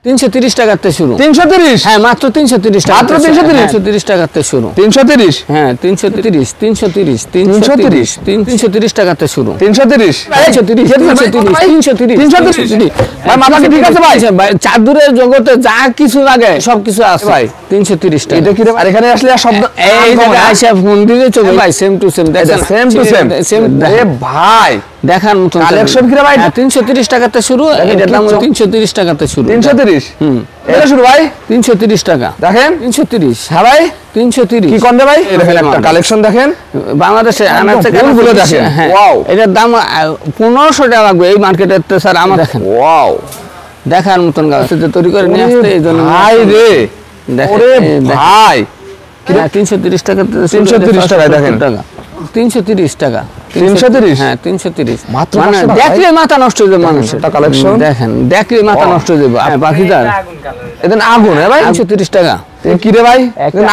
330 টাকাতে শুরু। 330? হ্যাঁ মাত্র 330 টাকা। মাত্র 330? 330 টাকাতে শুরু। 330? হ্যাঁ 330 টাকাতে শুরু। 330? 330 ভাই মাথা কি ঠিক আছে ভাই? ভাই চাদরের জগতে যা কিছু লাগে সবকিছু আছে ভাই। 330 টাকা। এটা কি রে? আর এখানে আসলে শব্দ এই জায়গা আইসা ফোন দিলে চলে ভাই সেম টু সেম দেখেন। Same to same. এ ভাই দেখার মতন কালেকশন কি রে ভাই? 330 টাকাতে শুরু। এটার দাম 330 টাকাতে শুরু। 330? এটা শুরু ভাই 330 টাকা। দেখেন 330। হ্যাঁ ভাই 330 কি কোন রে ভাই? দেখেন একটা কালেকশন দেখেন বাংলাদেশে আনাচে ফুলগুলো দেখেন। ওয়াও এটার দাম 1500 টাকা লাগবে এই মার্কেটে স্যার আমার দেখেন। ওয়াও দেখার মতন গাছ তৈরি করে নিয়ে আসতে এইজন্য ভাই রে ওরে ভাই 330 টাকা 330 টাকা দেখেন 330 টাকা 330 হ্যাঁ 330 মাত্র মানে দেখলে মাথা নষ্ট হয়ে যাবে মানুষের এটা কালেকশন দেখেন দেখলে মাথা নষ্ট হয়ে যাবে বাকিটা এদেন আগুন হ্যাঁ ভাই 330 টাকা কি রে ভাই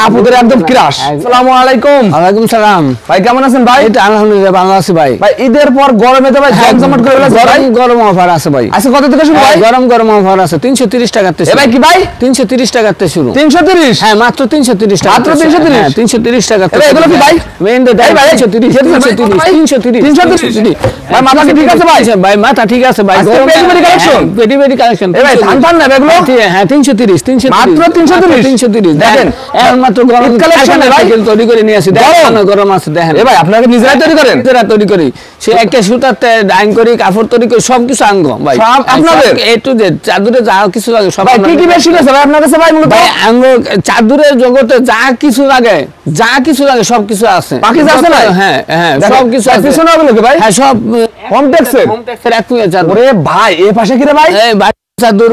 আপুদের একদম ক্রাশ। আসসালামু আলাইকুম। ওয়ালাইকুম সালাম। ভাই কেমন আছেন ভাই? এটা আলহামদুলিল্লাহ ভালো আছি ভাই। ভাই ঈদের পর গরমে তো ভাই জমজমাট করে ফেলেছে ভাই। গরম অফার আছে ভাই। আচ্ছা কত থেকে শুরু ভাই? গরম অফার আছে 330 টাকাতে শুরু। এ ভাই কি ভাই 330 টাকাতে শুরু। 330? হ্যাঁ মাত্র 330 টাকা। মাত্র 330? হ্যাঁ 330 টাকাতে। এগুলো কি ভাই? মেইন দে ভাই 330 ভাই মাথা কি ঠিক আছে ভাই? ভাই মাথা ঠিক আছে ভাই। পেটিবেরি কালেকশন পেটিবেরি কালেকশন। এ ভাই ধান না এগুলো? হ্যাঁ 330 মাত্র 330 দেখেন এখন মাত্র গরম কালেকশন ভাই তৈরি করে নিয়ে আসি। দেখেন গরম আছে দেখেন। এ ভাই আপনারা নিজেরাই তৈরি করেন? নিজেরা তৈরি করি। সে একটা সুতাতে ডাইং করি কাপড় তৈরি করি সবকিছু আঙ্গ ভাই। সব আপনাদের এ টু জেড চাদরে যা কিছু লাগে সব। ভাই কি কি বেশি আছে ভাই আপনার কাছে ভাই মূলত? ভাই আঙ্গ চাদরের জগতে যা কিছু লাগে সবকিছু আছে। বাকি আছে না? হ্যাঁ হ্যাঁ সবকিছু আছে। পিছনে ওগুলো কি ভাই? হ্যাঁ সব হোমটেক্সের এক পুরো চাদর। ওরে ভাই এই পাশে কি রে ভাই? এই চাদর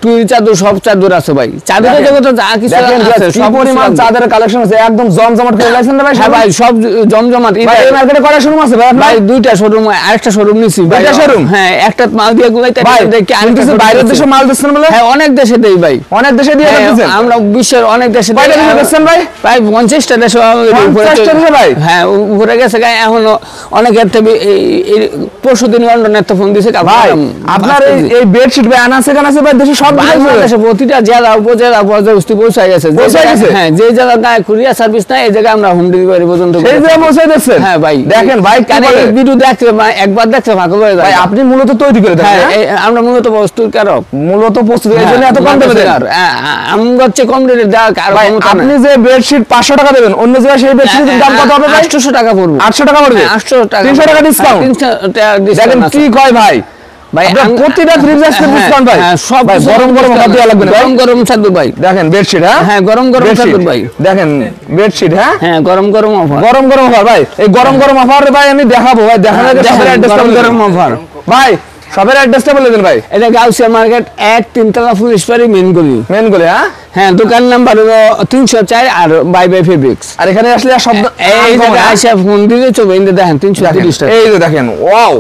টুই চাদর সব চাদর আছে ভাই। চাদরের জগতে যা কিছু আছে সব পরিমাণ চাদরের কালেকশন আছে একদম জমজমাট করে লাইছেন ভাই। হ্যাঁ ভাই সব জমজমাট। ভাই এই মার্কেটে কয়টা শোরুম আছে ভাই আপনার? ভাই দুইটা শোরুম আরেকটা শোরুম নিছি ভাই। দুইটা শোরুম? হ্যাঁ একটা মাল দিয়ে গুলাইতে দেখি আমি কিছু বাইরের দেশে মাল দিচ্ছেন বলে? হ্যাঁ অনেক দেশে দেই ভাই। অনেক দেশে দিয়ে দিচ্ছেন? আমরা বিশ্বের অনেক দেশে দেই। কয়টা দেশে দিচ্ছেন ভাই? প্রায় 50টা দেশে। 50টা দেশে ভাই? হ্যাঁ উপরে গেছে গায় এখনো অনেক এই পরশুদিন লন্ডনের তো ফোন দিছে ভাই আপনার এই বেডশিট ভাই আনাছে কানাছে ভাই দেশে সব বাংলাদেশে প্রতিটা জেলা উপজেলা পর্যায়ে পৌঁছায় গেছে। হ্যাঁ যে জায়গায় কুরিয়ার সার্ভিস নাই এই জায়গায় আমরা হোম ডেলিভারি পর্যন্ত সেই জায়গায় পৌঁছায় দিচ্ছেন? হ্যাঁ ভাই দেখেন ভাই এই ভিডিও দেখলে একবার দেখলে ভালো করে যায়। ভাই আপনি মূলত তৈরি করে দেন? হ্যাঁ আমরা মূলত প্রস্তুতকারক। মূলত প্রস্তুত এইজন্য এত কম দামে দেন? আমরা হচ্ছে কম রেটে দেওয়ার কারণ আপনি যে বেডশিট 500 টাকা দেবেন অন্য জায়গায় সেই বেডশিটের দাম কত হবে ভাই? 800 টাকা পড়বে। 800 টাকা পড়বে? 800 টাকা 300 টাকা ডিসকাউন্ট? 300 টাকা দেখেন ডিসকাউন্ট কি কয় ভাই ভাই প্রতিটা ফ্রি জাস্টের ডিসকাউন্ট ভাই। হ্যাঁ সব ভাই গরম অফার দেওয়া লাগবে না? গরম চাদর ভাই। দেখেন বেডশিট হ্যাঁ গরম চাদর ভাই। দেখেন বেডশিট হ্যাঁ গরম অফার। গরম অফার ভাই। এই গরম অফার ভাই আমি দেখাবো ভাই। দেখানো যায় সবের অ্যাড্রেসটা গরম অফার ভাই। সবের অ্যাড্রেসটা বলে দেন ভাই। এটা গাউসিয়া মার্কেট 1 তিনতলা পুলিশ পাড়ি মেন গলি হ্যাঁ হ্যাঁ দোকান নাম্বার হলো 304 আর বাই ফেব্রিক্স। আর এখানে আসলে শব্দ এই যে আইসা ফোন দিলে চবে ইন্দে দেখেন 330 টাকা। এই যে দেখেন ওয়াও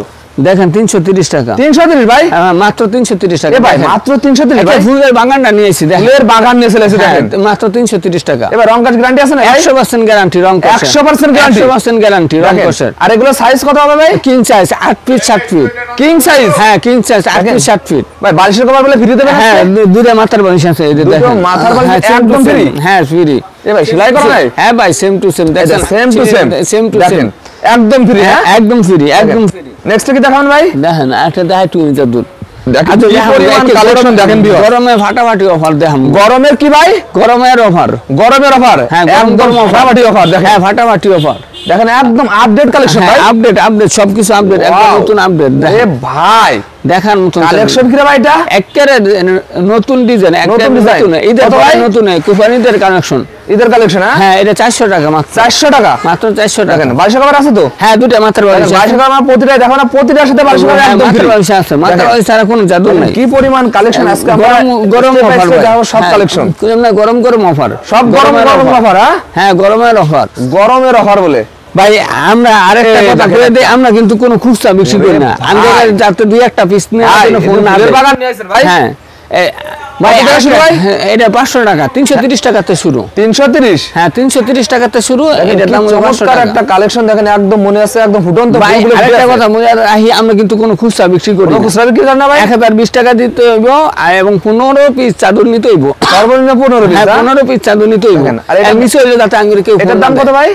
দেখেন 330 টাকা। 330 ভাই? মাত্র 330 টাকা। এ ভাই মাত্র 330 ভাই? ফুলের বাগানটা নিয়েছি দেখেন। ফুলের বাগান নিয়ে চলেছে দেখেন মাত্র 330 টাকা। এবার রং কাজ গ্যারান্টি আছে না? 100% গ্যারান্টি রং কাজ। 100% গ্যারান্টি? 100% গ্যারান্টি রং কাজ। আর এগুলো সাইজ কত হবে ভাই? King size 8 feet 7 feet. King size? হ্যাঁ কিং সাইজ 8 ফিট 7 ফিট। ভাই বালিশের কভার বলে ফ্রি দেবেন? হ্যাঁ দুটো মাথার বালিশ আছে এই যে দেখেন। দুটো মাথার বালিশ একদম ফ্রি? হ্যাঁ ফ্রি। এ ভাই সেলাই করা নাই? হ্যাঁ ভাই সেম টু সেম দেখেন। সেম টু সেম দেখেন একদম ফ্রি। হ্যাঁ একদম ফ্রি একদম ফ্রি। নেক্সট কি দেখাবেন ভাই? দেখেন একটা দেখাই টু ইঞ্চার দুধ। দেখেন কি পরিমাণ কালেকশন দেখেন ভিউয়ার। গরমে ফাটাফাটি অফার দেখাম। গরমের কি ভাই? গরমের অফার। গরমের অফার? হ্যাঁ একদম ফাটাফাটি অফার দেখেন। হ্যাঁ ফাটাফাটি অফার দেখেন একদম আপডেট কালেকশন ভাই। আপডেট সবকিছু আপডেট একদম নতুন আপডেট। এ ভাই দেখার মতন কালেকশন কি রে ভাই এটা? একেবারে নতুন ডিজাইন নতুন ডিজাইন ঈদের নতুন কুফানিদের কালেকশন। ঈদের কালেকশন হ্যাঁ এটা 400 টাকা মাত্র। 400 টাকা মাত্র 400 টাকা। দেখেন 22 কভার আছে তো? হ্যাঁ দুটো মাত্র 22 কভার প্রতিটা দেখো না প্রতিটার সাথে 22 কভার একদম ফ্রি আছে। মাত্র 22 ছাড়া কোনো জাদু নাই। কি পরিমাণ কালেকশন আজকে গরম অফার সব কালেকশন গরম অফার। সব গরম অফার। হ্যাঁ গরমের অফার। গরমের অফার বলে ভাই আমরা আরেকটা কথা বলে দেই আমরা কিন্তু কোনো খুচরা বিক্রি করি না। আমাদের যাতে দুই একটা পিস নিয়ে ফোন না বাগান নিয়ে আইছেন ভাই। হ্যাঁ ভাই কত টাকা শুরু ভাই? এটা 500 টাকা, 330 টাকাতে শুরু। 330 হ্যাঁ 330 টাকাতে শুরু। এটার দাম 500 চমৎকার টাকা। একটা কালেকশন দেখেন, একদম মনে আছে, একদম ফুটন্ত ভাই ফুলগুলো আরেকটা ফুটে আছে। কথা মনে রাখি, আমরা কিন্তু কোনো খুচরা বিক্রি করি কোনো না। খুচরা বিক্রি করেন না ভাই? 1020 টাকা দিতে হইব এবং 15 পিস চাদর নিতে হইব। সর্বনিম্ন 15 পিস। হ্যাঁ 15 পিস চাদর নিতে হইব। দেখেন, আর এটা এর নিচে হইলে যাতে আঙ্গুরে কেউ এটার ফোন দাম না কত দেয়। ভাই?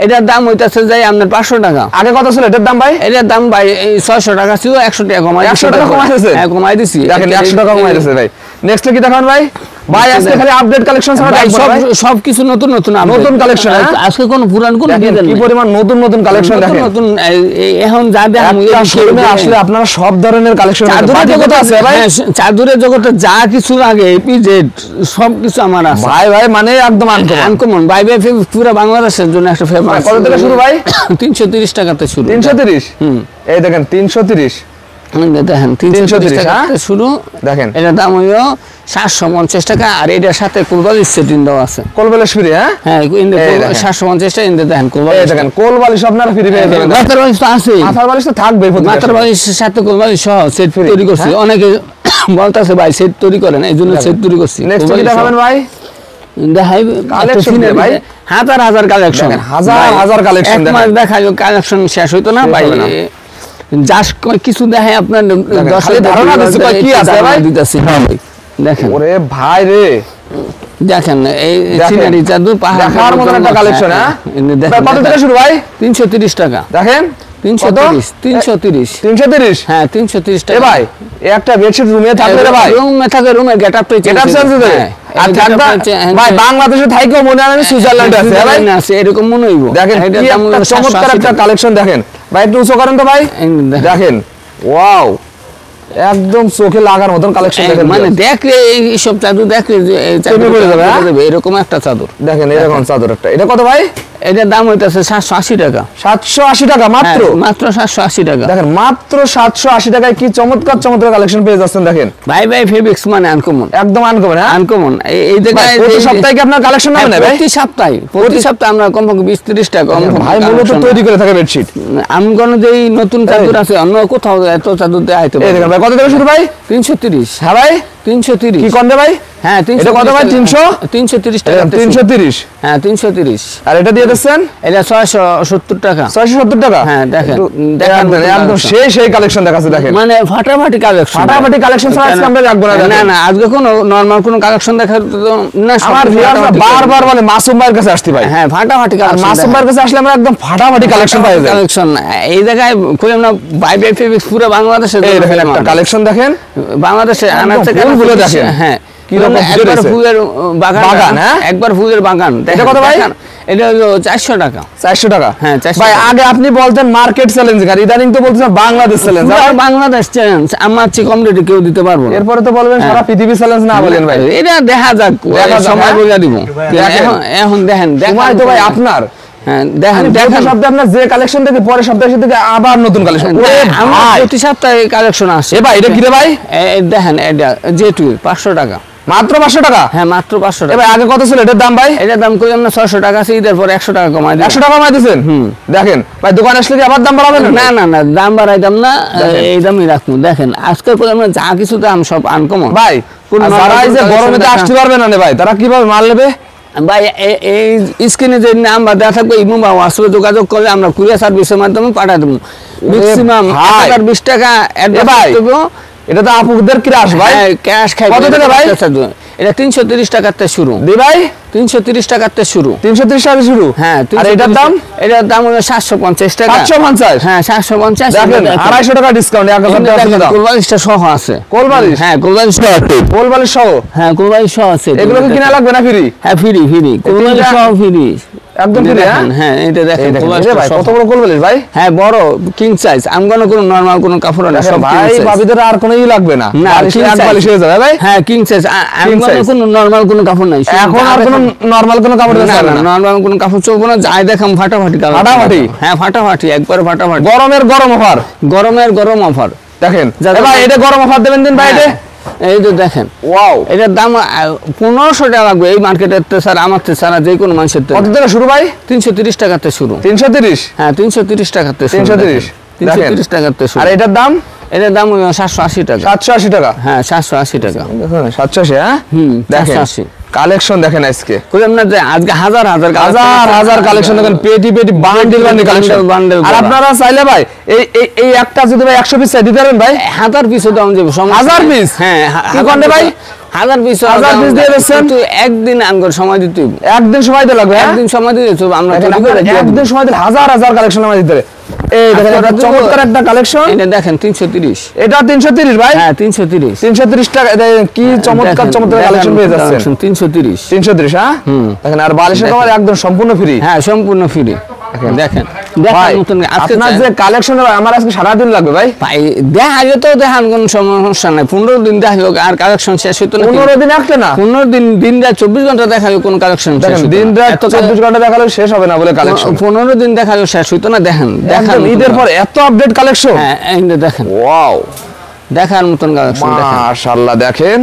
এটার দাম হইতাছে যাই আপনার 500 টাকা। আগে কত ছিল এটার দাম ভাই? এটার দাম ভাই এই 600 টাকা ছিল, 100 টাকা কমাই 100 টাকা কমাই দিয়েছে? হ্যাঁ কমাই দিছি। দেখেন 100 টাকা কমাই দিয়েছে ভাই। নেক্সট কি দেখান ভাই? ভাই আজকে খালি আপডেট কালেকশন ছাড়া ভাই দেখবো না ভাই। সবকিছু নতুন নতুন নতুন collection, হ্যাঁ? আজকে কোন পুরান কোন দেখেন ডিজাইন কি পরিমাণ নতুন নতুন কালেকশন দেখেন। নতুন এখন যা দেখাম একটা শোরুমে আসলে আপনারা সব ধরনের কালেকশন চাদরের জগতে আছে ভাই। হ্যাঁ, চাদরের জগতে যা কিছু লাগে এপিজেড সবকিছু আমার আছে। ভাই ভাই মানে একদম আনকমন। আনকমন ভাই ভাই পুরো বাংলাদেশের জন্য একটা ফেমাস। কত থেকে শুরু ভাই? 330 টাকাতে শুরু। 330। এই দেখেন 330। দেখেন 330 330, টাকাতে শুরু। দেখেন এটার দাম হইলো 750 টাকা, আর এটার সাথে কুলবালিশ সেটিং দেওয়া আছে। কোলবেলেশ ফ্রি, হ্যাঁ? হ্যাঁ ইন্দে এই দেখেন। 750 টাকা ইন্দে দেখেন এই কুলবালিশ। দেখেন কোল বালিশ আপনারা ফ্রি পেয়ে যাবেন। মাথার বালিশ তো আছেই। মাথার বালিশ তো থাকবেই প্রত্যেকটা মাথার সময়। বালিশের সাথে কুলবালিশ সহ সেট Free, তৈরি করছি। হ্যাঁ? অনেকে বলতাছে ভাই সেট তৈরি করেন, এই জন্য সেট তৈরি করছি। নেক্সট কি দেখাবেন ভাই? দেখাই Collection একটা ভাই। হাজার হাজার কালেকশন, দেখেন, হাজার হাজার collection দেখেন। একমাস দেখাই কালেকশন শেষ হইতো না শেষ ভাই। হবে না। জাস্ট কিছু দেখাই আপনার খালি ধারণা দিচ্ছি কয় কি আছে ভাই? দিতেছি। হ্যাঁ ভাই দেখেন, ওরে ভাই রে, দেখেন এই দেখেন। সিনারি চাদর পাহাড় দেখার মতন একটা কালেকশন, হ্যাঁ? ভাই কত থেকে শুরু ভাই? 330 টাকা। দেখেন 330 330 330। হ্যাঁ 330 এ টাকা। ভাই এই একটা বেডশিট রুমে থাকবে রে ভাই। রুমে থাকে, রুমের গেটআপ পেয়ে গেটআপ চেঞ্জ হয়ে যাবে। আর থাকবে ভাই বাংলাদেশে থাইকেও মনে হয় না সুইজারল্যান্ডে আছে, হ্যাঁ ভাই? আছে এরকম মনে হইব। দেখেন এটার কি দাম হলো একটা চমৎকার 780 একটা টাকা। কালেকশন দেখেন ভাই, একটু উঁচু করেন তো ভাই। দেখেন ওয়াও, একদম চোখে লাগার মতন কালেকশন দেখেন। মানে দেখলে এইসব চাদর দেখলে যে এই চাদর প্রেমে পড়ে যাবে, হ্যাঁ? এরকম একটা চাদর। দেখেন এরকম চাদর একটা, এটা কত ভাই? এটার দাম হইতাছে 780 টাকা। 780 টাকা মাত্র। হ্যাঁ, মাত্র 780 টাকা। দেখেন মাত্র 780 টাকায় কি চমৎকার চমৎকার কালেকশন পেয়ে যাচ্ছেন দেখেন। ভাই ভাই ফেব্রিক্স মানে আনকমন, একদম আনকমন, হ্যাঁ? আনকমন। এই জায়গায় প্রতি সপ্তাহে কি আপনার কালেকশন নামে না ভাই? প্রতি সপ্তাহে আমরা কমপক্ষে 20-30 টাকা ভাই মূলত তৈরি করে থাকে বেডশিট। আমগণ যে নতুন চাদর আছে অন্য কোথাও এত চাদর দেয়া হইতে এই পারে। দেখেন ভাই কত থেকে শুরু ভাই? 330। হ্যাঁ ভাই 330 কি কম রে ভাই? হ্যাঁ এটা কত ভাই? 330 টাকা। 330। হ্যাঁ 330। আর এটা দিয়ে দিচ্ছেন এটা 670 টাকা। 670 টাকা। হ্যাঁ দেখেন, একটু দেখার একদম মতো একদম collection। সেই কালেকশন দেখাচ্ছে দেখেন। মানে ফাটাফাটি কালেকশন। ফাটাফাটি collection ছাড়া আজকে আমরা রাখবো না, না দেখেন। না আজকে কোনো নরমাল কোনো কালেকশন দেখার তো না। সব আমার ভিউয়াররা ফাটাফাটি বারবার বলে মাসুম ভাইয়ের কাছে আসতে ভাই। হ্যাঁ ফাটাফাটি আর কালেকশন। মাসুম ভাইয়ের কাছে আসলে আমরা একদম ফাটাফাটি কালেকশন পাই যাই। কালেকশন এই জায়গায় কইলাম না, বাই বাই ফেব্রিক্স পুরো বাংলাদেশে এই দেখেন একটা কালেকশন দেখেন। বাংলাদেশে একদম আনাচে ফুলগুলো দেখেন। হ্যাঁ কি রকম ফুল একবার রয়েছে। ফুলের বাগান, বাগান, হ্যাঁ? একবার ফুলের বাগান। এটা কত ভাই? দেখেন, এটা হলো 400 টাকা। 400 টাকা। হ্যাঁ, 400 ভাই টাকা। আগে আপনি বলতেন মার্কেট চ্যালেঞ্জ, আর ইদানিং তো বলতেছেন বাংলাদেশ চ্যালেঞ্জ। পুরো বাংলাদেশ চ্যালেঞ্জ, আমার চেয়ে কম রেটে কেউ দিতে পারবো না। এরপরে তো বলবেন সারা পৃথিবী চ্যালেঞ্জ না বলেন ভাই। এটা দেখা যাক, দেখা যাক, সময় হ্যাঁ? বলে দিব। দেখেন। এখন দেখেন সময় তো ভাই আপনার। হ্যাঁ দেখেন প্রতি দেখেন সপ্তাহে আপনার যে কালেকশন থেকে পরের সপ্তাহে থেকে আবার নতুন কালেকশন। আমরা প্রতি সপ্তাহে কালেকশন আসে। এ ভাই এটা কি রে ভাই? দেখেন এটা জেটু 500 টাকা। মাত্র 500 টাকা। হ্যাঁ মাত্র 500 এ টাকা। ভাই আগে কত ছিল এটার দাম ভাই? এটার দাম কই আমরা 600 টাকা আছে, ঈদের পর 100 টাকা কমাই দিই। 100 টাকা কমাই দিয়েছেন। দেখেন ভাই দোকানে আসলে কি আবার দাম বাড়াবেন? না না না, দাম বাড়াইতাম না, এই দামই রাখবো। দেখেন আজকের পর আমরা যা কিছু দাম সব আনকমন ভাই আর যারা এই যে গরমে তো আসতে পারবে না রে ভাই, তারা কিভাবে মাল নেবে? ভাই এই স্ক্রিনে যে নাম্বার দেওয়া থাকবে ইমো বা হোয়াটসঅ্যাপে যোগাযোগ করলে আমরা কুরিয়ার সার্ভিসের মাধ্যমে পাঠিয়ে দেবো। ম্যাক্সিমাম ভাই। 20 টাকা এ অ্যাডভান্স ভাই, দেব। এটা তো আপুদের ক্রাশ ভাই। হ্যাঁ ক্যাশ খাই। কত থেকে ভাই? এটা 330 টাকাতে শুরু। দি ভাই 330 টাকাতে শুরু। 330 টাকা শুরু। হ্যাঁ আর এটার দাম? এটার দাম হলো 750 টাকা। 750। হ্যাঁ 750। দেখেন 250 টাকা ডিসকাউন্ট, 1000 টাকা শুধু দাম। কোলবালিশটা সহ আছে। কোলবালিশ? হ্যাঁ কোলবালিশ সহ আছে। কোলবালিশ সহ? হ্যাঁ কোলবালিশ সহ আছে। এগুলো কি কিনা লাগবে না ফ্রি? হ্যাঁ ফ্রি কোলবালিশ তিনটা- সহ ফ্রি। একদম ফ্রি, হ্যাঁ? হ্যাঁ এটা এই দেখেন দেখেন কোলবালিশটা ভাই সহ। কত বড় কোলবালিশ ভাই। হ্যাঁ বড় কিং সাইজ। আমগনো কোনো নরমাল কোনো কাপড় না, দেখেন সব ভাই ভাবিদের আর কোনো ই লাগবে না, না, বালিশ king এক size। বালিশ হয়ে যাবে ভাই। হ্যাঁ কিং সাইজ। আমগনো size। কোনো নরমাল কোনো কাপড় নাই। এখন আর কোনো নরমাল কোনো কাপড় না দেওয়া না যাবে না। নরমাল কোনো কাপড় চলবো না, যাই দেখাম ফাটাফাটি কালার। ফাটাফাটি? হ্যাঁ ফাটাফাটি, একবার ফাটাফাটি। গরমের গরম অফার গরমের গরম অফার। দেখেন। যাদের- এ ভাই এটা গরম অফার দেবেন দিন ভাই এটা। এই যে দেখেন ওয়াও, এটার দাম 1500 টাকা লাগবে এই মার্কেটের তো স্যার, আমার তো সারা যে কোনো মানুষের তো কত থেকে শুরু ভাই? 330 টাকাতে শুরু। 330। হ্যাঁ 330 টাকাতে শুরু। 330 330 টাকাতে শুরু। আর এটার দাম? এটার দাম 780 টাকা। 780 টাকা? হ্যাঁ 780 টাকা। দেখুন 780, হ্যাঁ দেখেন 780 কালেকশন দেখেন আজকে কইলাম না যে আজকে হাজার হাজার কালেকশন দেখেন, পেটি বান্ডিল কালেকশন। আর আপনারা চাইলে ভাই এই একটা যদি ভাই 100 পিস চাই দিতে পারবেন ভাই? 1000 পিসও দাম দেব। 1000 পিস? হ্যাঁ কি কোনটা ভাই? 1000 পিস দিয়ে দিচ্ছেন? তুই একদিন আঙ্গুর সময় দিতে হবে। একদিন সময় দিতে লাগবে? একদিন সময় দিতে আমরা তৈরি করে দিই। একদিন সময় দিলে হাজার কালেকশন আমাদের দিতে। এই দেখেন এটা চমৎকার একটা কালেকশন। এটা দেখেন 330। এটা 330 ভাই? হ্যাঁ 330। 330 টাকা। কি চমৎকার কালেকশন পেয়ে যাচ্ছেন। 330। 330, হ্যাঁ দেখেন। আর বালিশের কভার একদম সম্পূর্ণ ফ্রি? হ্যাঁ সম্পূর্ণ ফ্রি। দেখেন ভাই আপনার যে কালেকশন আমার আজকে সারা দিন লাগবে ভাই। ভাই দেখাইলে তো দেখান কোন সমস্যা নাই। 15 দিন দেখাইলো আর কালেকশন শেষ হইতো না। 15 দিন একটা না, 15 দিন রাত 24 ঘন্টা দেখাইলো কোন কালেকশন শেষ হইতো না। দিন রাত 24 ঘন্টা দেখালে শেষ হবে না বলে কালেকশন। 15 দিন দেখাইলো শেষ হইতো না। দেখেন ঈদের পর এত আপডেট কালেকশন। হ্যাঁ এই দেখেন, ওয়াও দেখার মতন কালেকশন। দেখেন মাশাআল্লাহ, দেখেন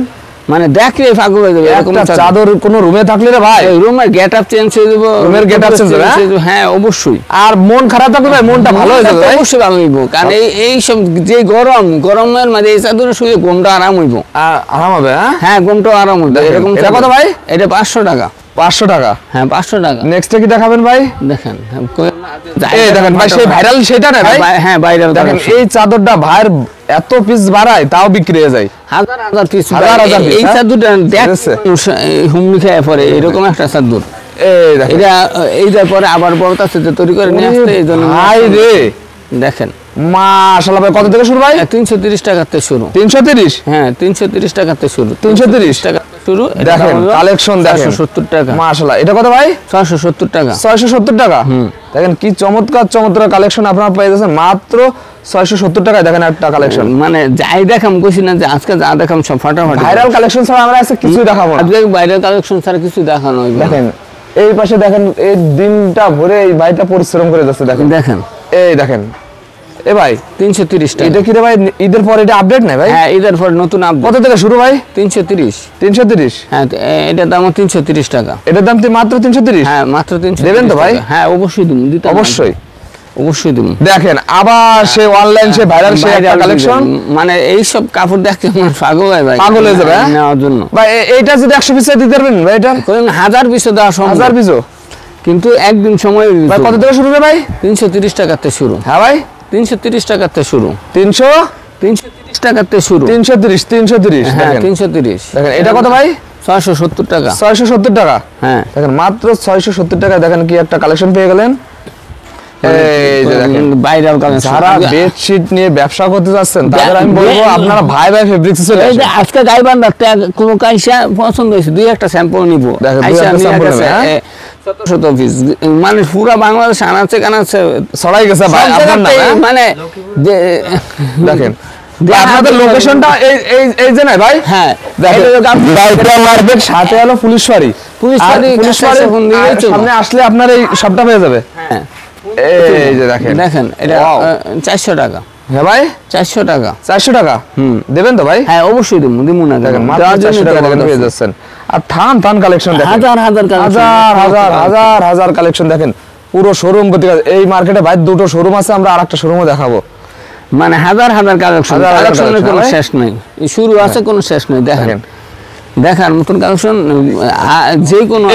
মানে দেখলে পাগল হয়ে যাবে এরকম চাদর। কোন রুমে থাকলে রে ভাই রুমের গেটআপ চেঞ্জ হয়ে যাবে। রুমের গেটআপ চেঞ্জ হবে? হ্যাঁ অবশ্যই। আর মন খারাপ থাকলে ভাই মনটা ভালো হয়ে যাবে। অবশ্যই ভালো হইব, কারণ এই সব যে গরমের মধ্যে এই চাদরে শুয়ে ঘুমটা আরাম হইব। আরাম হবে? হ্যাঁ ঘুমটা আরাম হইব। এরকম এটা কত ভাই? এটা 500 টাকা। 500 টাকা? হ্যাঁ 500 টাকা। নেক্সটে কি দেখাবেন ভাই? দেখেন এই দেখেন ভাই সেই ভাইরাল সেটা না ভাই? হ্যাঁ ভাইরাল। দেখেন এই চাদরটা ভাইয়ের এত পিস বাড়ায় তাও বিক্রি হয়ে যায়। হাজার পিস। এই হ্যাঁ? চাদরটা দেখ হুমড়ি খেয়ে পড়ে এরকম একটা চাদর। এই দেখেন এইটার পরে আবার বলতাছে যে তৈরি করে নিয়ে আসতে, এই জন্য ভাই রে দেখেন মাশাআল্লাহ ভাই। কত থেকে শুরু ভাই? 330 টাকাতে শুরু। 330? হ্যাঁ 330 টাকাতে শুরু। 330 টাকা শুরু। দেখেন কালেকশন দেখেন 670 টাকা। মাশাআল্লাহ। এটা কত ভাই? 670 টাকা। 670 টাকা? দেখেন কি চমৎকার কালেকশন আপনারা পেয়ে যাচ্ছেন মাত্র 670 টাকায়। দেখেন একটা কালেকশন মানে যাই দেখাম কইছি না যে আজকে যা দেখাম সব ফাটাফাটি। ভাইরাল কালেকশন ছাড়া আমরা আজকে কিছুই দেখাবো না। আজকে ভাইরাল কালেকশন ছাড়া কিছু দেখানো হইবে। দেখেন এই পাশে দেখেন এই দিনটা ভরে এই ভাইটা পরিশ্রম করে যাচ্ছে। দেখেন দেখেন এই দেখেন এ ভাই 330 টাকা। এটা কি রে ভাই ঈদের পর এটা আপডেট নাই ভাই? হ্যাঁ ঈদের পর নতুন আপডেট। কত থেকে শুরু ভাই? 330। 330? হ্যাঁ এটার দাম 330 টাকা। এটার দাম মাত্র 330? হ্যাঁ মাত্র 330। দেবেন তো ভাই? হ্যাঁ অবশ্যই দিন, দিতে অবশ্যই দিন। দেখেন আবার সে অনলাইন সে ভাইরাল সে একটা কালেকশন। মানে এই সব কাপড় দেখতে মানুষ পাগল হয় ভাই, পাগল হয়ে যাবে নেওয়ার জন্য। ভাই এইটা যদি 100 পিস দিতে পারবেন ভাই? এটা 1000 পিসও দেওয়া সম্ভব। 1000 পিসও? কিন্তু একদিন সময়। ভাই কত থেকে শুরু রে ভাই? 330 টাকাতে শুরু। হ্যাঁ ভাই 330 টাকাতে শুরু। 330 টাকাতে শুরু। 330? হ্যাঁ দেখেন 330। দেখেন এটা কত ভাই? 670 টাকা। 670 টাকা? হ্যাঁ দেখেন মাত্র 670 টাকা। দেখেন কি একটা কালেকশন পেয়ে গেলেন। এই যে দেখেন ভাইরাল কালেকশন। যারা বেডশিট নিয়ে ব্যবসা করতে যাচ্ছেন তাদের আমি বলবো আপনারা ভাই ফেব্রিক্সে চলে আসুন। আজকে গাইবান রাখতে কোনো কাইসা পছন্দ হয়েছে, দুই একটা স্যাম্পল নিব। শত পিস মানে পুরা বাংলাদেশ আনাচ্ছে কানাচ্ছে ছড়াই গেছে ভাই। আপনার না মানে দেখেন আপনাদের লোকেশনটা এই যে না ভাই? হ্যাঁ দেখেন মার্কেট সাথে হলো পুলিশ ফাঁড়ি। সামনে আসলে আপনার এই সবটা পেয়ে যাবে। হ্যাঁ এই যে দেখেন এটা 400 টাকা। হ্যাঁ ভাই 400 টাকা। 400 টাকা দেবেন তো ভাই? হ্যাঁ অবশ্যই দেবো, দিমু না। দেখেন মাত্র 400 টাকা পেয়ে যাচ্ছেন। আর থান কালেকশন দেখেন, হাজার কালেকশন দেখেন পুরো শোরুম ভর্তি। এই মার্কেটে ভাই দুটো শোরুম আছে, আমরা আরেকটা শোরুমও দেখাবো। মানে হাজার কালেকশন, কালেকশনের কোনো শেষ নাই, শুরু আছে কোনো শেষ নাই। দেখেন দেখার মতন কালেকশন যে কোনো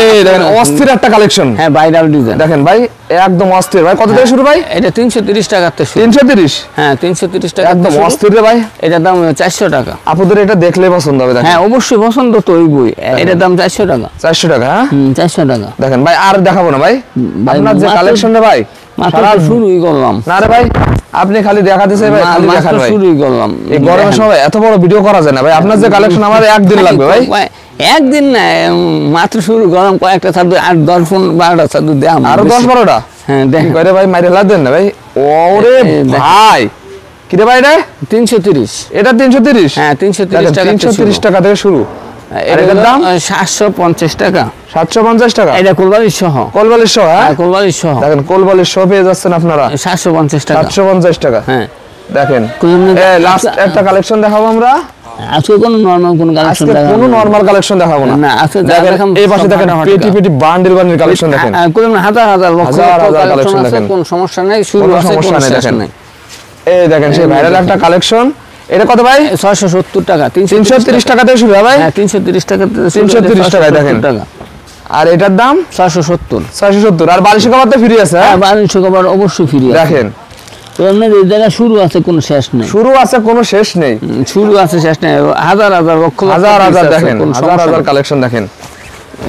অস্থির একটা কালেকশন। হ্যাঁ ভাইরাল ডিজাইন দেখেন ভাই একদম অস্থির। ভাই কত থেকে শুরু ভাই? এটা 330 টাকাতে শুরু। 330? হ্যাঁ 330 টাকা একদম অস্থির রে ভাই। এটার দাম 400 টাকা। আপনাদের এটা দেখলে পছন্দ হবে। হ্যাঁ অবশ্যই পছন্দ তো হইবই। এটার দাম 400 টাকা। 400 টাকা? হ্যাঁ 400 টাকা। দেখেন ভাই আর দেখাবো না ভাই, আপনার যে কালেকশন রে ভাই সারা শুরুই করলাম। না রে ভাই আপনি খালি দেখাতেছে ভাই, খালি দেখান ভাই। শুরুই করলাম। এই গরমের সময় এত বড় ভিডিও করা যায় না ভাই। আপনার যে কালেকশন আমার একদিন লাগবে ভাই। একদিন না, মাত্র শুরু করলাম কয়েকটা চাদর 8 10 12টা চাদর দেন। আরো 10 12টা? হ্যাঁ দেখ করে ভাই মাইরে লাগ দেন না ভাই। ওরে ভাই কি রে ভাই এটা? 330। এটা 330? হ্যাঁ 330 টাকা। 330 টাকা থেকে শুরু। এটার দাম 750 টাকা। 750 টাকা? এটা কোলবালিশ সহ। কোলবালিশ সহ? হ্যাঁ কোলবালিশ সহ। দেখেন কোলবালিশ সহ পেয়ে যাচ্ছেন আপনারা 750 টাকা। 750 টাকা? হ্যাঁ দেখেন লাস্ট একটা কালেকশন দেখাবো আমরা। আজকে কোনো নরমাল কোনো কালেকশন দেখাবো না। কোনো নরমাল কালেকশন দেখাবো না। না আজকে দেখেন এই পাশে দেখেন পেটি বান্ডিল কালেকশন দেখেন। কোন হাজার লক্ষ কালেকশন দেখেন। কোন সমস্যা নাই, শুরু আছে কোনো সমস্যা নাই। এই দেখেন সেই ভাইরাল একটা কালেকশন। এটা কত ভাই? 670 টাকা। 330 টাকা থেকে শুরু হয় ভাই? হ্যাঁ 330 টাকা থেকে 330 টাকা দেখেন। আর এটার দাম 670। আর বালিশ কভার তো ফ্রি আছে? হ্যাঁ বালিশ কভার অবশ্যই ফ্রি আছে। দেখেন তো আপনার এই জায়গা শুরু আছে কোনো শেষ নেই। শুরু আছে কোনো শেষ নেই। শুরু আছে শেষ নেই। হাজার হাজার লক্ষ হাজার দেখেন, হাজার কালেকশন দেখেন।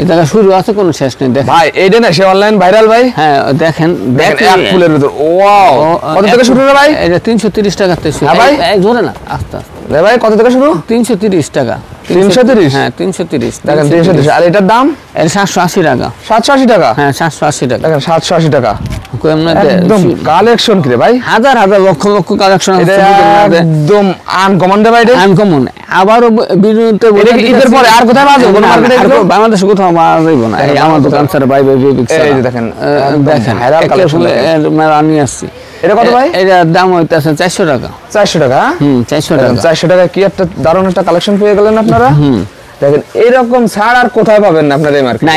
এই জায়গা শুরু আছে কোনো শেষ নেই। দেখেন ভাই এইটা না সে অনলাইন ভাইরাল ভাই। হ্যাঁ দেখেন এক ফুলের ভিতর। ওয়াও, কত থেকে শুরু রে ভাই? এটা 330 টাকা থেকে শুরু। হ্যাঁ ভাই ধরে না আস্তে আস্তে। রে ভাই কত থেকে শুরু? 330 টাকা। 330? হ্যাঁ 330 দেখেন 330। আর এটার দাম? এটা 780 টাকা। 780 টাকা? হ্যাঁ 780 টাকা। দেখেন 780 টাকা। একদম কালেকশন কি রে ভাই? হাজার হাজার লক্ষ লক্ষ কালেকশন আছে। একদম আনকমন রে ভাই এটা। আনকমন। আবারও বিরুদ্ধে বলে ঈদের পরে আর কোথায় পাওয়া যাবে? কোন মার্কেটে এগুলো? বাংলাদেশে কোথাও পাওয়া যাবে না। এই আমার দোকান স্যার বাই এই যে দেখেন দেখেন ভাইরাল কালেকশন মেলা নিয়ে আসছি। এটা কত ভাই? এটার দাম হইতাছে 400 টাকা। 400 টাকা? 400 টাকা। 400 টাকা কি একটা দারুণ একটা কালেকশন পেয়ে গেলেন আপনারা। দেখেন এরকম ছাড় আর কোথায় পাবেন না আপনারা এই মার্কেটে? না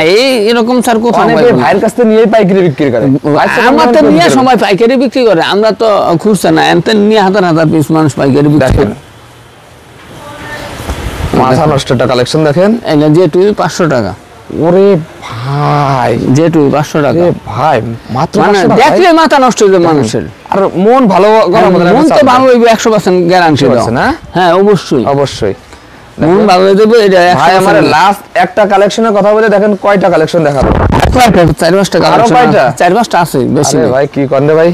এরকম ছাড় কোথাও অনেকে ভাইয়ের কাছ থেকে নিয়ে পাইকারি বিক্রি করে। আমরা তো নিয়ে সবাই পাইকারি বিক্রি করে, আমরা তো খুচরা না। এনতে নিয়ে হাজার হাজার পিস মানুষ পাইকারি বিক্রি করে। মাথা নষ্ট একটা কালেকশন দেখেন। এটা যেটু 500 টাকা। ওরে ভাই, যেটু 500 টাকা। এ ভাই মাত্র মানে 500 টাকা। দেখলে মাথা নষ্ট হয়ে যায় মানুষের। আর মন ভালো করার মতো মন তো ভালো হইবে 100% গ্যারান্টি দাও না? হ্যাঁ অবশ্যই অবশ্যই মন ভালো হয়ে যাবে। এটা ভাই আমার লাস্ট একটা কালেকশনের কথা বলে দেখেন কয়টা কালেকশন দেখাবো। 4-5টা আরো কয়টা? 4-5টা আছে বেশি। আরে ভাই কি করেন রে ভাই?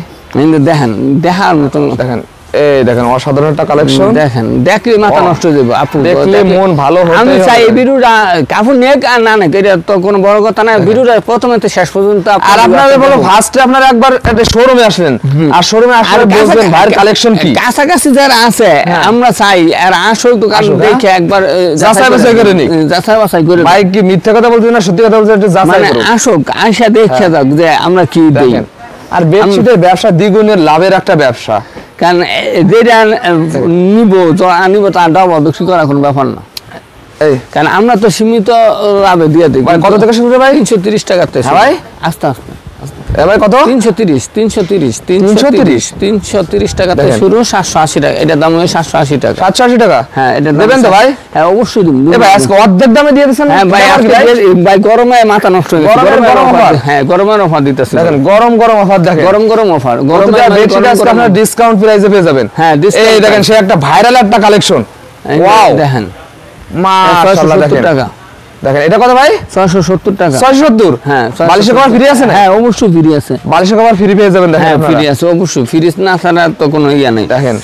দেখেন দেখার মতন। দেখেন এই দেখেন অসাধারণ একটা কালেকশন। দেখেন দেখলে মাথা নষ্ট হয়ে যাবে আপু। দেখলে মন ভালো হতে আমি চাই এই ভিডিওটা কাপড় নেক আর না নেক এটা তো কোনো বড় কথা না। ভিডিওটা প্রথমে থেকে শেষ পর্যন্ত আর আপনারা বলো ফার্স্টে আপনারা একবার একটা শোরুমে আসলেন আর শোরুমে আসলে বুঝবেন ভাইয়ের কালেকশন কি। কাছাকাছি যারা আছে আমরা চাই আর আসল দোকান দেখে একবার যাচাই বাছাই করে নি। যাচাই বাছাই করে ভাই কি মিথ্যা কথা বলছেন না সত্যি কথা বলছেন একটু যাচাই করুন। আসুক আয়সা দেখে যাক যে আমরা কি দেই। আর বেডশিটের ব্যবসা দ্বিগুণের লাভের একটা ব্যবসা। কারণ যেটা নিব আনিব তার ডাবল বিক্রি করা কোনো ব্যাপার না। এই কারণ আমরা তো সীমিত লাভে দিয়ে দিই। কত থেকে শুরু ভাই? 330 টাকা থেকে। হ্যাঁ ভাই আস্তে আস্তে ভাই কত? 330 টাকা থেকে শুরু। 780 টাকা এটা দাম হয় 780 টাকা। 780 টাকা? হ্যাঁ এটা দেবেন তো ভাই? হ্যাঁ অবশ্যই দেব। ভাই আজকে অর্ধেক দামে দিয়ে দিবেন? হ্যাঁ ভাই ভাই গরমে মাথা নষ্ট হয়ে গেছে। গরম অফার। হ্যাঁ গরমের অফার দিতেছে। দেখেন গরম অফার দেখেন। গরম অফার। গরমে বেডশিট আজকে আপনারা ডিসকাউন্ট প্রাইসে পেয়ে যাবেন। হ্যাঁ এই দেখেন সে একটা ভাইরাল একটা কালেকশন। ওয়াও দেখেন মাশাআল্লাহ দেখেন। টাকা। দেখেন এটা কত ভাই? 670 টাকা। 670? হ্যাঁ বালিশের কভার ফ্রি আছে না? হ্যাঁ অবশ্যই ফ্রি আছে। বালিশের কভার ফ্রি পেয়ে যাবেন দেখেন। হ্যাঁ ফ্রি আছে অবশ্যই। ফ্রি না ছাড়া তো কোনো ইয়া নেই। দেখেন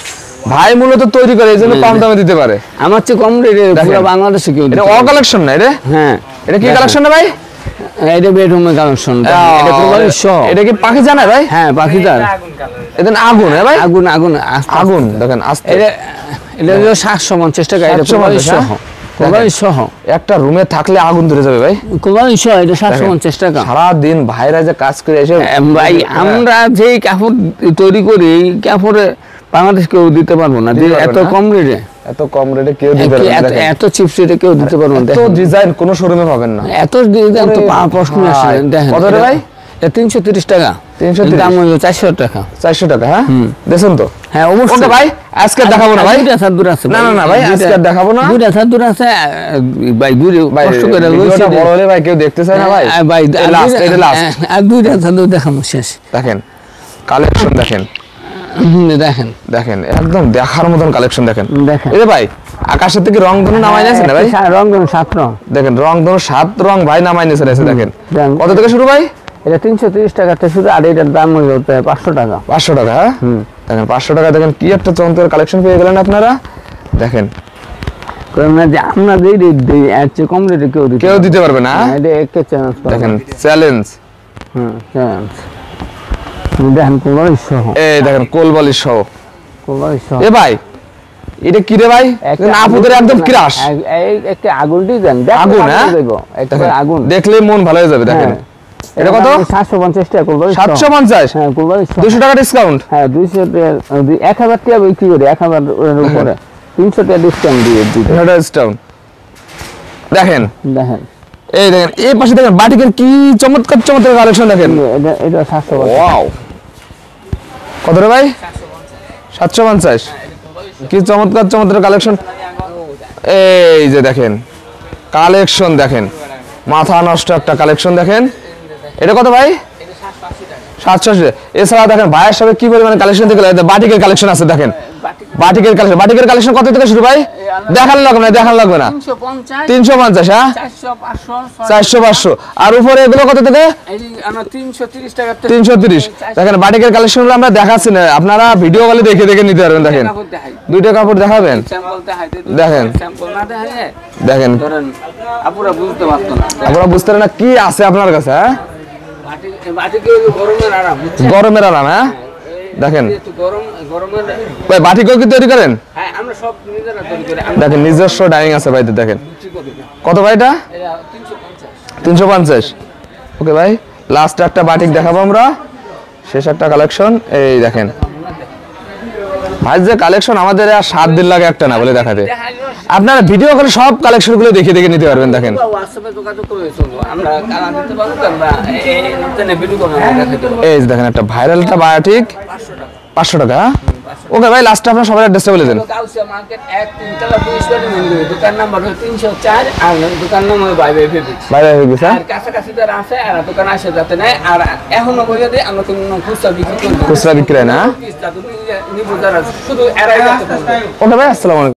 ভাই মূলত তৈরি করে এইজন্য কম দামে দিতে পারে। আমার চেয়ে কম রেটে পুরো বাংলাদেশে কেউ এটা অল কালেকশন না এটা? হ্যাঁ এটা কি কালেকশন না ভাই? এটা বেডরুমের কালেকশন। এটা কোরবানি সহ। এটা কি পাখি জানা ভাই? হ্যাঁ পাখিদার। এটা আগুন হ্যাঁ ভাই? আগুন আগুন দেখেন আস্তে। এটা হলো 750 টাকা। এটা কোরবানি সহ। কোরবানি সহ একটা রুমে থাকলে আগুন ধরে যাবে ভাই। কোরবানি সহ এটা 750 টাকা। সারা দিন ভাইরা যে কাজ করে এসে ভাই আমরা যে কাপড় তৈরি করি এই কাপড়ে বাংলাদেশ কেউ দিতে পারবো না। এত কম রেটে এত কম রেটে কেউ দিতে পারবে না। এত চিপ রেটে কেউ দিতে পারবে না। এত ডিজাইন কোন শোরুমে পাবেন না। এত ডিজাইন তো প্রশ্ন আসে। দেখেন কত রে ভাই? এটা 330 টাকা। 330 দাম হলো 400 টাকা। 400 টাকা হ্যাঁ? দেখুন তো। হ্যাঁ অবশ্যই। ওকে ভাই আজকে দেখাবো না ভাই। দুইটা সাদুর আছে। না ভাই আজকে দেখাবো না। দুইটা সাদুর আছে ভাই। দুইটা কষ্ট করে লইছি। ভিডিওটা বড় হলে ভাই কেউ দেখতে চায় না ভাই। ভাই লাস্ট এটা লাস্ট। আর দুইটা সাদুর দেখাবো শেষ। দেখেন কালেকশন দেখেন। দেখেন একদম দেখার মতন কালেকশন দেখেন। এই যে ভাই আকাশের থেকে রং ধনু নামাই নিয়েছে না ভাই? রং ধনু 7 রং। দেখেন রং ধনু 7 রং ভাই নামাই নিয়েছে দেখেন। কত থেকে শুরু ভাই? এটা 330 টাকা থেকে শুরু। আর এটার দাম হলো 500 টাকা। 500 টাকা হ্যাঁ? দেখেন 500 টাকা দেখেন কি একটা চমৎকার কালেকশন পেয়ে গেলেন আপনারা। দেখেন আমরা যেই রেট দিই এর চেয়ে কম রেটে কেউ দিতে পারবে না। এটা একটা চ্যালেঞ্জ। দেখেন চ্যালেঞ্জ। চ্যালেঞ্জ। দেখেন কোলবালিশ সহ। এই দেখেন কোলবালিশ সহ। কোলবালিশ সহ। এ ভাই এটা কি রে ভাই? আপুদের একদম ক্রাশ। একটা আগুন ডিজাইন। আগুন হ্যাঁ? একটা আগুন দেখলে মন ভালো হয়ে যাবে দেখেন। এটা কত? 750 টাকা কোলবালিশ। 750? হ্যাঁ কোলবালিশ 200 টাকা ডিসকাউন্ট। হ্যাঁ 200 টাকা 1000 টাকা বিক্রি করি 1000 এর উপরে 300 টাকা ডিসকাউন্ট দিয়ে দিই। ডিসকাউন্ট। দেখেন এই দেখেন এই পাশে দেখেন বাটিকের কি চমৎকার কালেকশন দেখেন। এটা 750। ওয়াও কত রে ভাই? 750 কি চমৎকার চমৎকার কালেকশন। এই যে দেখেন কালেকশন, দেখেন মাথা নষ্ট একটা কালেকশন। দেখেন এটা কত ভাই? 780। এছাড়া দেখেন ভাইয়ের সাথে কি পরিমাণে কালেকশন থেকে বাটিকের কালেকশন আছে। দেখেন বাটিকের কালেকশন কত থেকে শুরু ভাই? দেখান লাগবে না 350, হ্যাঁ 400 500। আর উপরে এগুলো কত থেকে? 330। দেখেন বাটিকের কালেকশন গুলো আমরা দেখাচ্ছি না, আপনারা ভিডিও কলে দেখে দেখে নিতে পারবেন। দেখেন দুইটা কাপড় দেখাবেন। দেখেন দেখেন আপনারা বুঝতে পারেন না কি আছে আপনার কাছে। হ্যাঁ গরমের আরাম। হ্যাঁ দেখেন ভাই বাটিকও কি তৈরি করেন? দেখেন নিজস্ব ডাইনিং আছে ভাই। দেখেন কত ভাই এটা? 350। ওকে ভাই লাস্ট একটা বাটিক দেখাবো আমরা, শেষ একটা কালেকশন। এই দেখেন ভাই যে কালেকশন আমাদের আর 7 দিন লাগে একটা না বলে দেখাতে। আপনারা ভিডিও করে সব কালেকশন গুলো দেখে দেখে নিতে পারবেন। দেখেন এই দেখেন একটা ভাইরাল একটা বায়োটিক 500 টাকা। ওকে ভাই লাস্টে আপনারা সবার অ্যাড্রেসটা বলে দেন। দোকান নাম্বার 304 আর দোকান নাম বাইরে কাছাকাছি যারা আছে আর দোকান আসে যাতে নাই। আর এখনো বলে দিই আমরা কোনো খুচরা বিক্রি না। শুধু এরাই। ওকে ভাই আসসালামু আলাইকুম।